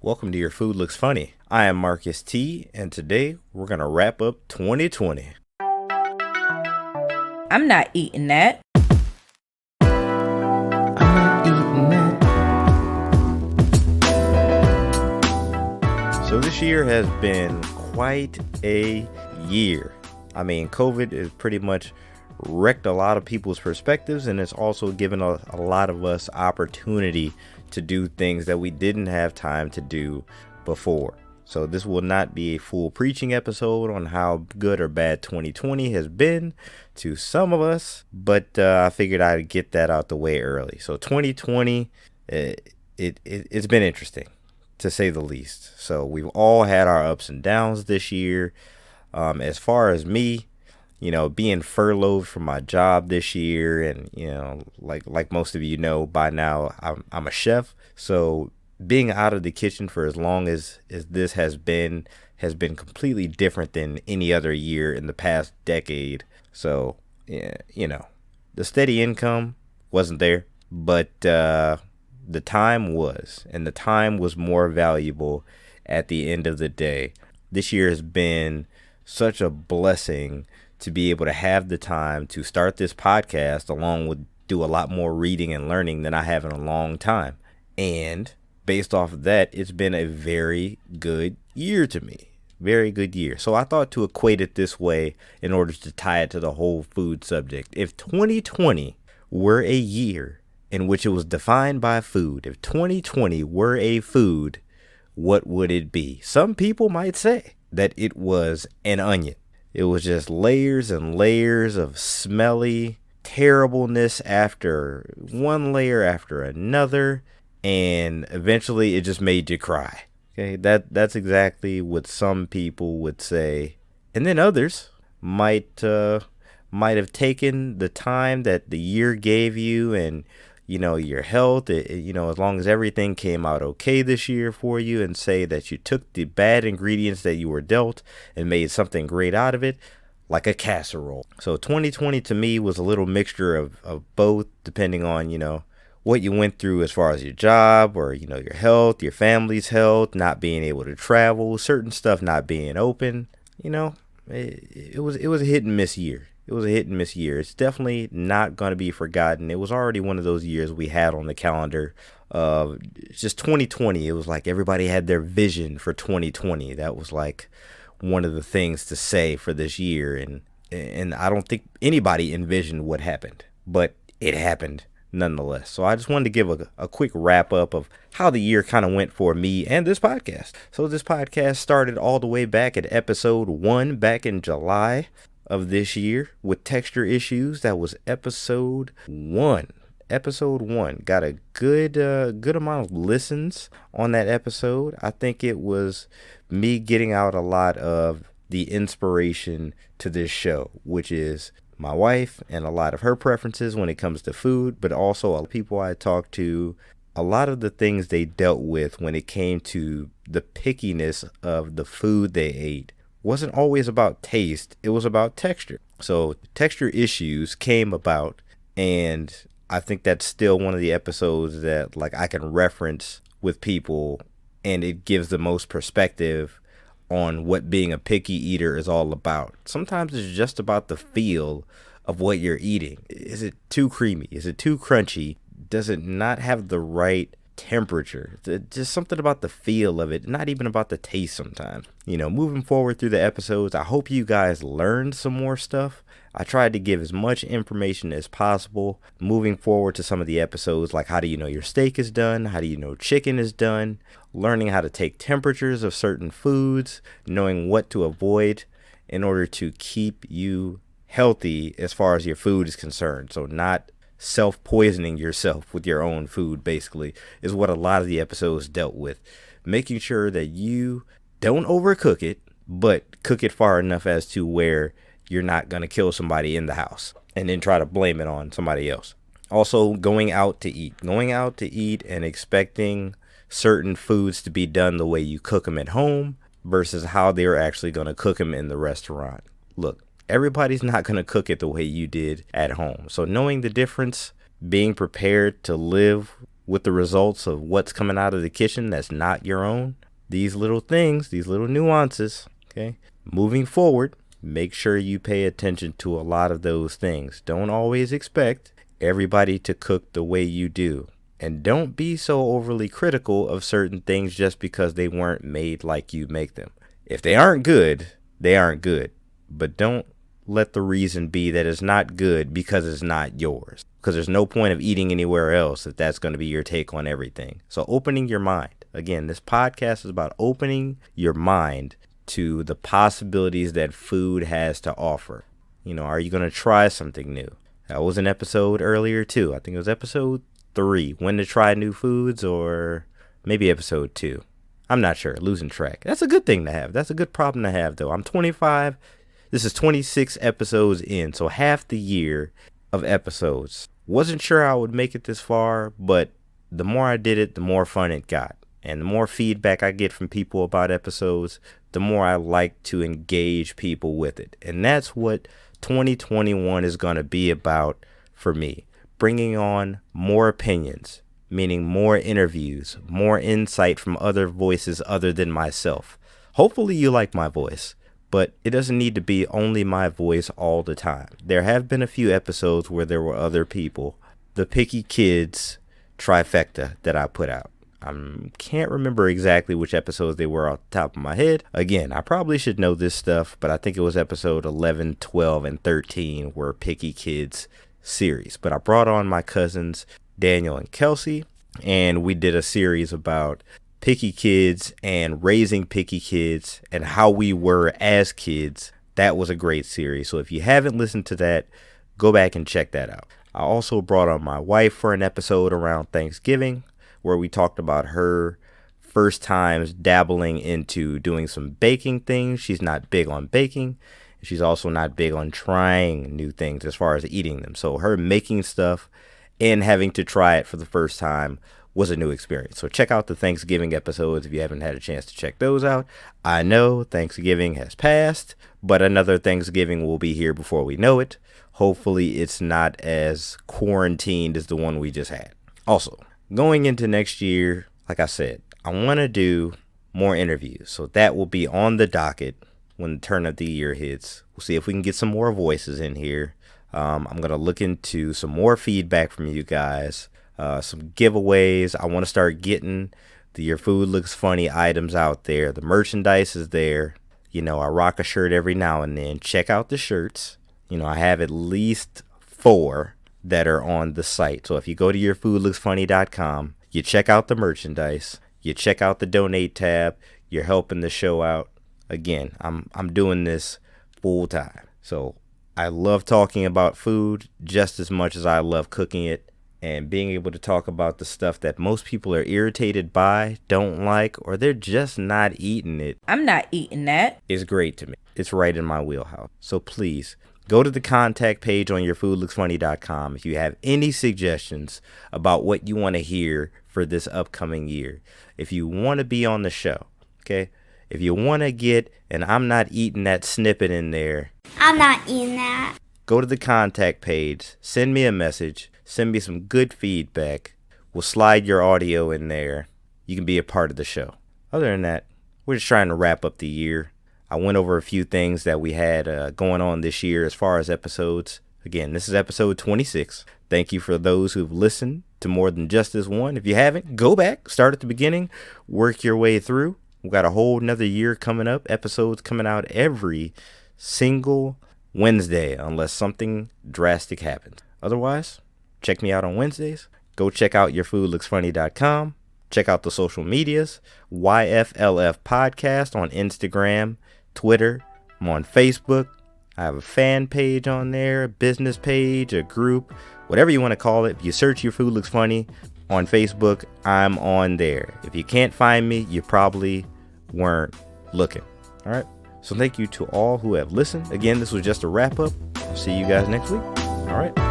Welcome to Your Food Looks Funny. I am Marcus T, and today we're going to wrap up 2020. I'm not eating that. I'm not eating that. So this year has been quite a year. I mean, COVID has pretty much wrecked a lot of people's perspectives, and it's also given a lot of us opportunity to do things that we didn't have time to do before. So this will not be a full preaching episode on how good or bad 2020 has been to some of us, but I figured I'd get that out the way early. So 2020, it's been interesting, to say the least. So we've all had our ups and downs this year. As far as me, being furloughed from my job this year, and like most of you know by now, I'm a chef. So being out of the kitchen for as long as this has been completely different than any other year in the past decade. So the steady income wasn't there, but the time was, and the time was more valuable at the end of the day. This year has been such a blessing to be able to have the time to start this podcast, along with do a lot more reading and learning than I have in a long time. And based off of that, it's been a very good year to me. Very good year. So I thought to equate it this way in order to tie it to the whole food subject. If 2020 were a year in which it was defined by food, if 2020 were a food, what would it be? Some people might say that it was an onion. It was just layers and layers of smelly terribleness after one layer after another, and eventually it just made you cry. Okay, that's exactly what some people would say. And then others might have taken the time that the year gave you, and your health, as long as everything came out okay this year for you, and say that you took the bad ingredients that you were dealt and made something great out of it, like a casserole. So 2020 to me was a little mixture of both, depending on, what you went through as far as your job or, your health, your family's health, not being able to travel, certain stuff not being open. It was a hit and miss year. It was a hit and miss year. It's definitely not going to be forgotten. It was already one of those years we had on the calendar. Just 2020. It was like everybody had their vision for 2020. That was like one of the things to say for this year. And I don't think anybody envisioned what happened, but it happened nonetheless. So I just wanted to give a quick wrap up of how the year kind of went for me and this podcast. So this podcast started all the way back at episode 1 back in July of this year with texture issues. That was episode 1. Got a good amount of listens on that episode. I think it was me getting out a lot of the inspiration to this show, which is my wife and a lot of her preferences when it comes to food, but also a lot of people I talked to, a lot of the things they dealt with when it came to the pickiness of the food they ate. Wasn't always about taste, it was about texture. So texture issues came about, and I think that's still one of the episodes that I can reference with people, and it gives the most perspective on what being a picky eater is all about. Sometimes it's just about the feel of what you're eating. Is it too creamy? Is it too crunchy? Does it not have the right temperature? Just something about the feel of it, not even about the taste sometimes. Moving forward through the episodes, I hope you guys learned some more stuff. I tried to give as much information as possible. Moving forward to some of the episodes, like how do you know your steak is done? How do you know chicken is done? Learning how to take temperatures of certain foods, knowing what to avoid in order to keep you healthy as far as your food is concerned. So not self-poisoning yourself with your own food, basically, is what a lot of the episodes dealt with. Making sure that you don't overcook it, but cook it far enough as to where you're not going to kill somebody in the house and then try to blame it on somebody else. Also, going out to eat and expecting certain foods to be done the way you cook them at home versus how they're actually going to cook them in the restaurant. Look, everybody's not going to cook it the way you did at home. So knowing the difference, being prepared to live with the results of what's coming out of the kitchen that's not your own. These little things, these little nuances, okay? Moving forward, make sure you pay attention to a lot of those things. Don't always expect everybody to cook the way you do. And don't be so overly critical of certain things just because they weren't made like you make them. If they aren't good, they aren't good. But don't let the reason be that it's not good because it's not yours. Because there's no point of eating anywhere else if that's going to be your take on everything. So opening your mind. Again, this podcast is about opening your mind to the possibilities that food has to offer. You know, are you going to try something new? That was an episode earlier too. I think it was episode 3, when to try new foods, or maybe episode 2. I'm not sure, losing track. That's a good thing to have. That's a good problem to have though. I'm 25. This is 26 episodes in, so half the year of episodes. Wasn't sure I would make it this far, but the more I did it, the more fun it got. And the more feedback I get from people about episodes, the more I like to engage people with it. And that's what 2021 is going to be about for me. Bringing on more opinions, meaning more interviews, more insight from other voices other than myself. Hopefully you like my voice, but it doesn't need to be only my voice all the time. There have been a few episodes where there were other people. The Picky Kids trifecta that I put out. I can't remember exactly which episodes they were off the top of my head. Again, I probably should know this stuff, but I think it was episode 11, 12, and 13 were Picky Kids series. But I brought on my cousins, Daniel and Kelsey, and we did a series about picky kids and raising picky kids and how we were as kids. That was a great series. So if you haven't listened to that, go back and check that out. I also brought on my wife for an episode around Thanksgiving, where we talked about her first times dabbling into doing some baking things. She's not big on baking. She's also not big on trying new things as far as eating them. So her making stuff and having to try it for the first time was a new experience. So check out the Thanksgiving episodes if you haven't had a chance to check those out. I know Thanksgiving has passed, but another Thanksgiving will be here before we know it. Hopefully it's not as quarantined as the one we just had. Also, going into next year, like I said, I want to do more interviews. So that will be on the docket when the turn of the year hits. We'll see if we can get some more voices in here. I'm going to look into some more feedback from you guys, some giveaways. I want to start getting the Your Food Looks Funny items out there. The merchandise is there. You know, I rock a shirt every now and then. Check out the shirts. You know, I have at least 4 that are on the site. So if you go to yourfoodlooksfunny.com, you check out the merchandise, you check out the donate tab, you're helping the show out. Again, I'm doing this full time. So I love talking about food just as much as I love cooking it, and being able to talk about the stuff that most people are irritated by, don't like, or they're just not eating it. I'm not eating that. It's great to me. It's right in my wheelhouse. So please go to the contact page on yourfoodlooksfunny.com if you have any suggestions about what you want to hear for this upcoming year. If you want to be on the show, okay? If you want to get an I'm not eating that snippet in there, I'm not eating that, go to the contact page, send me a message, send me some good feedback. We'll slide your audio in there. You can be a part of the show. Other than that, we're just trying to wrap up the year. I went over a few things that we had going on this year as far as episodes. Again, this is episode 26. Thank you for those who've listened to more than just this one. If you haven't, go back, start at the beginning, work your way through. We've got a whole nother year coming up. Episodes coming out every single Wednesday unless something drastic happens. Otherwise, check me out on Wednesdays. Go check out yourfoodlooksfunny.com. Check out the social medias. YFLF Podcast on Instagram, Twitter. I'm on Facebook. I have a fan page on there, a business page, a group, whatever you want to call it. If you search Your Food Looks Funny on Facebook, I'm on there. If you can't find me, you probably weren't looking. All right. So thank you to all who have listened. Again, this was just a wrap up. See you guys next week. All right.